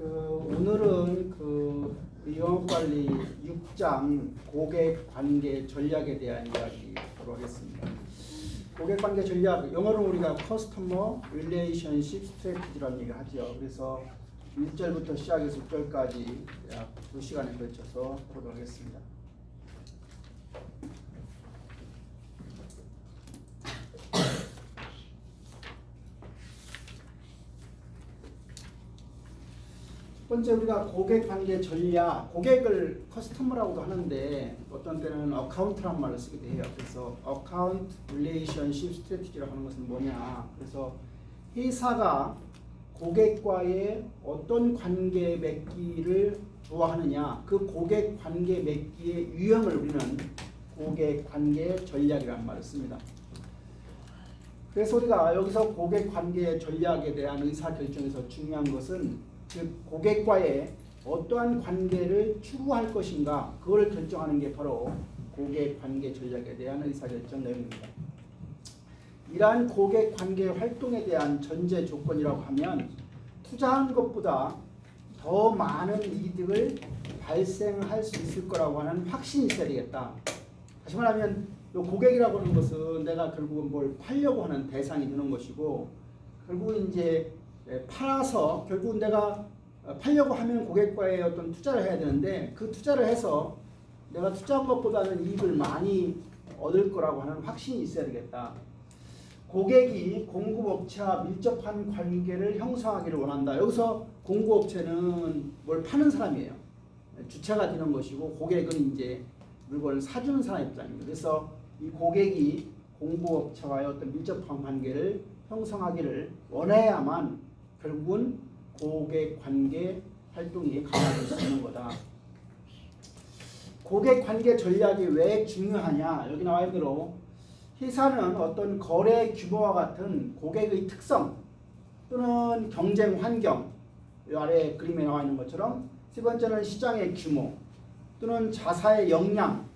오늘은 영업관리 6장 고객관계 전략에 대한 이야기 하도록 하겠습니다. 고객관계 전략, 영어로 우리가 커스터머 릴레이션십 스트래티지라는 얘기를 하죠. 그래서 1절부터 시작해서 6절까지 약 2시간에 걸쳐서 보도록 하겠습니다. 첫 번째 우리가 고객관계 전략, 고객을 커스터머라고도 하는데 어떤 때는 어카운트란 말을 쓰기도 해요. 그래서 어카운트 릴레이션십 스트래티지라고 하는 것은 뭐냐, 그래서 회사가 고객과의 어떤 관계 맺기를 좋아하느냐, 그 고객 관계 맺기의 유형을 우리는 고객관계 전략이라는 말을 씁니다. 그래서 우리가 여기서 고객관계 전략에 대한 의사결정에서 중요한 것은 즉 고객과의 어떠한 관계를 추구할 것인가, 그걸 결정하는 게 바로 고객관계 전략에 대한 의사결정 내용입니다. 이러한 고객관계 활동에 대한 전제 조건이라고 하면 투자한 것보다 더 많은 이득을 발생할 수 있을 거라고 하는 확신이 있어야 되겠다. 다시 말하면 이 고객이라고 하는 것은 내가 결국은 뭘 팔려고 하는 대상이 되는 것이고, 결국은 이제 팔아서 결국은 내가 팔려고 하면 고객과의 어떤 투자를 해야 되는데, 그 투자를 해서 내가 투자한 것보다는 이익을 많이 얻을 거라고 하는 확신이 있어야 되겠다. 고객이 공급업체와 밀접한 관계를 형성하기를 원한다. 여기서 공급업체는 뭘 파는 사람이에요. 주체가 되는 것이고, 고객은 이제 물건을 사주는 사람 입장입니다. 그래서 이 고객이 공급업체와의 어떤 밀접한 관계를 형성하기를 원해야만 결국은 고객관계 활동이 가능할 수 있는 거다. 고객관계 전략이 왜 중요하냐? 여기 나와 있는 대로 회사는 어떤 거래 규모와 같은 고객의 특성 또는 경쟁 환경, 이 아래 그림에 나와 있는 것처럼, 세 번째는 시장의 규모 또는 자사의 역량,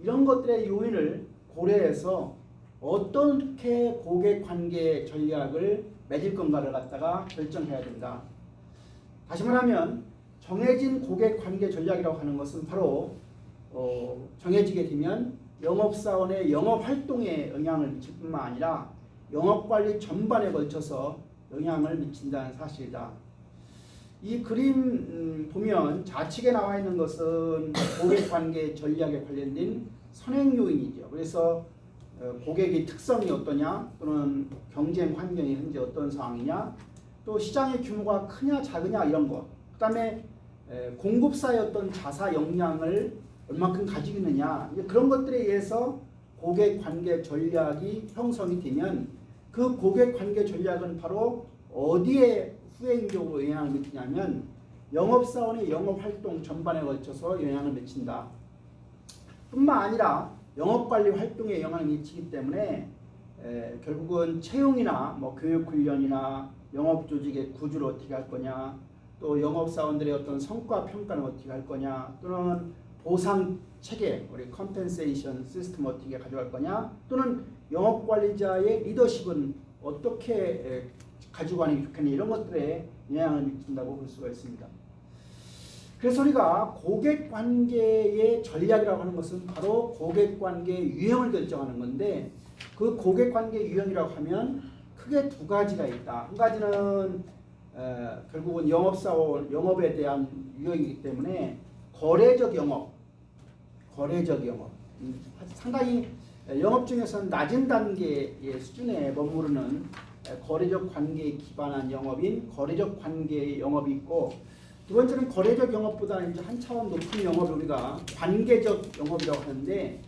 이런 것들의 요인을 고려해서 어떻게 고객관계 전략을 맺을 건가를 갖다가 결정해야 된다. 다시 말하면 정해진 고객관계 전략이라고 하는 것은 바로 정해지게 되면 영업사원의 영업활동에 영향을 미칠 뿐만 아니라 영업관리 전반에 걸쳐서 영향을 미친다는 사실이다. 이 그림 보면 좌측에 나와 있는 것은 고객관계 전략에 관련된 선행요인이죠. 그래서 고객의 특성이 어떠냐, 또는 경쟁 환경이 현재 어떤 상황이냐, 또 시장의 규모가 크냐 작으냐 이런 것, 그 다음에 공급사의 어떤 자사 역량을 얼마큼 가지고 있느냐, 그런 것들에 의해서 고객관계 전략이 형성이 되면 그 고객관계 전략은 바로 어디에 후행적으로 영향을 미치냐면 영업사원의 영업활동 전반에 걸쳐서 영향을 미친다. 뿐만 아니라 영업관리 활동에 영향을 미치기 때문에 결국은 채용이나 교육훈련이나 영업조직의 구조를 어떻게 할 거냐, 또 영업사원들의 어떤 성과 평가는 어떻게 할 거냐, 또는 보상 체계, 우리 컴펜세이션 시스템 어떻게 가져갈 거냐, 또는 영업관리자의 리더십은 어떻게 가지고 가는 게 좋겠냐, 이런 것들에 영향을 미친다고 볼 수가 있습니다. 그래서 우리가 고객관계의 전략이라고 하는 것은 바로 고객관계의 유형을 결정하는 건데, 그 고객관계 유형이라고 하면 크게 두 가지가 있다. 한 가지는 결국은 영업사원, 영업에 대한 유형이기 때문에 거래적 영업, 상당히 영업 중에서는 낮은 단계의 수준에 머무르는 거래적 관계에 기반한 영업인 거래적 관계의 영업이 있고, 두 번째는 거래적 영업보다는 이제 한 차원 높은 영업을 우리가 관계적 영업이라고 하는데,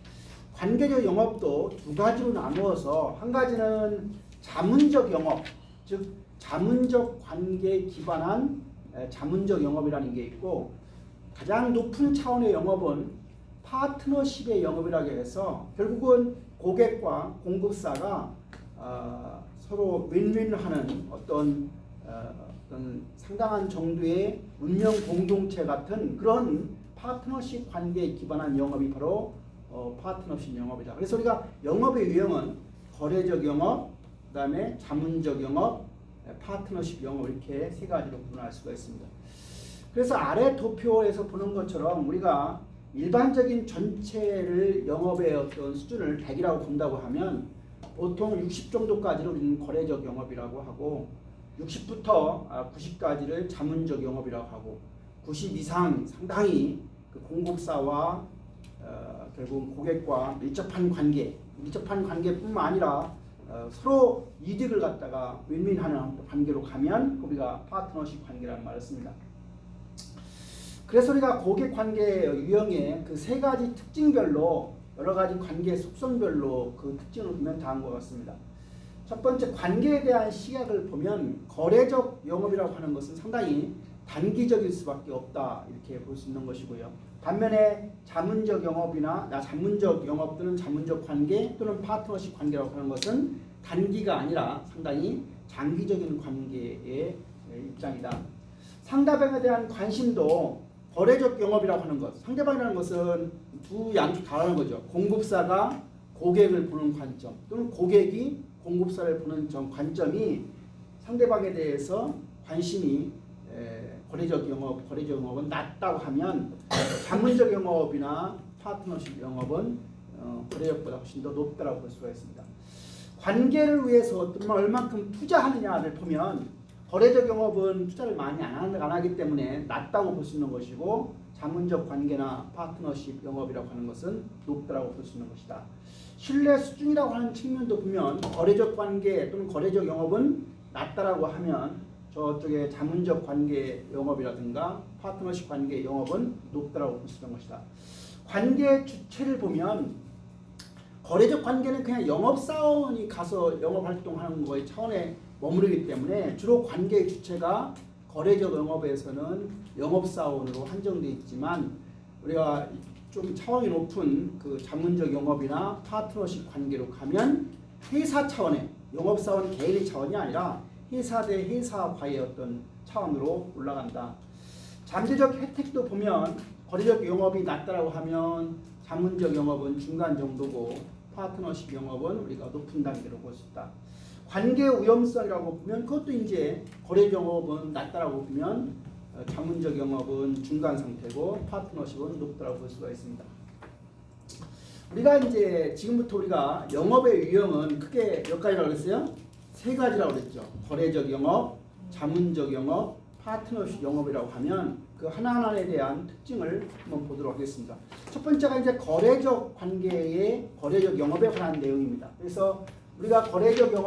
관계적 영업도 두 가지로 나누어서 한 가지는 자문적 영업, 즉 자문적 관계에 기반한 자문적 영업이라는 게 있고, 가장 높은 차원의 영업은 파트너십의 영업이라고 해서 결국은 고객과 공급사가 서로 윈윈하는 어떤 상당한 정도의 운명 공동체 같은 그런 파트너십 관계에 기반한 영업이 바로 파트너십 영업이다. 그래서 우리가 영업의 유형은 거래적 영업, 그 다음에 자문적 영업, 파트너십 영업 이렇게 세 가지로 구분할 수가 있습니다. 그래서 아래 도표에서 보는 것처럼 우리가 일반적인 전체를 영업의 어떤 수준을 100이라고 본다고 하면 보통 60 정도까지를 우리는 거래적 영업이라고 하고 60부터 90까지를 자문적 영업이라고 하고 90 이상 상당히 그 공급사와 결국 고객과 밀접한 관계뿐만 아니라 서로 이득을 갖다가 윈윈하는 관계로 가면 우리가 파트너십 관계라는 말을 씁니다. 그래서 우리가 고객 관계 유형의 그 세 가지 특징별로 여러 가지 관계 속성별로 그 특징을 보면 다음과 같습니다. 첫 번째, 관계에 대한 시각을 보면 거래적 영업이라고 하는 것은 상당히 단기적일 수밖에 없다 이렇게 볼 수 있는 것이고요. 반면에 자문적 영업이나 자문적 영업 또는 자문적 관계 또는 파트너십 관계라고 하는 것은 단기가 아니라 상당히 장기적인 관계의 입장이다. 상대방에 대한 관심도 거래적 영업이라고 하는 것, 상대방이라는 것은 두 양쪽 다라는 거죠. 공급사가 고객을 보는 관점 또는 고객이 공급사를 보는 관점이 상대방에 대해서 관심이 거래적 영업은 낮다고 하면 자문적 영업이나 파트너십 영업은 거래적보다 훨씬 더 높다고 볼 수가 있습니다. 관계를 위해서 얼만큼 투자하느냐를 보면 거래적 영업은 투자를 많이 안 하기 때문에 낮다고 볼 수 있는 것이고 자문적 관계나 파트너십 영업이라고 하는 것은 높다고 볼 수 있는 것이다. 신뢰 수준이라고 하는 측면도 보면 거래적 관계 또는 거래적 영업은 낮다라고 하면 저쪽에 자문적 관계 영업이라든가 파트너십 관계 영업은 높다라고 볼 수 있는 것이다. 관계 주체를 보면 거래적 관계는 그냥 영업사원이 가서 영업활동하는 거의 차원에 머무르기 때문에 주로 관계의 주체가 거래적 영업에서는 영업사원으로 한정되어 있지만 우리가 좀 차원이 높은 그 자문적 영업이나 파트너십 관계로 가면 회사 차원의 영업사원 개인의 차원이 아니라 회사 대 회사와의 어떤 차원으로 올라간다. 잠재적 혜택도 보면 거래적 영업이 낮다라고 하면 자문적 영업은 중간 정도고 파트너십 영업은 우리가 높은 단계로 볼 수 있다. 관계 위험성이라고 보면 그것도 이제 거래 영업은 낮다라고 보면 자문적 영업은 중간 상태고 파트너십은 높다라고 볼 수가 있습니다. 우리가 이제 지금부터 우리가 영업의 유형은 크게 몇 가지라고 그랬어요? 세 가지라고 그랬죠. 거래적 영업, 자문적 영업, 파트너십 영업이라고 하면 그 하나하나에 대한 특징을 한번 보도록 하겠습니다. 첫 번째가 이제 거래적 관계의 거래적 영업에 관한 내용입니다. 그래서 우리가 거래적 영업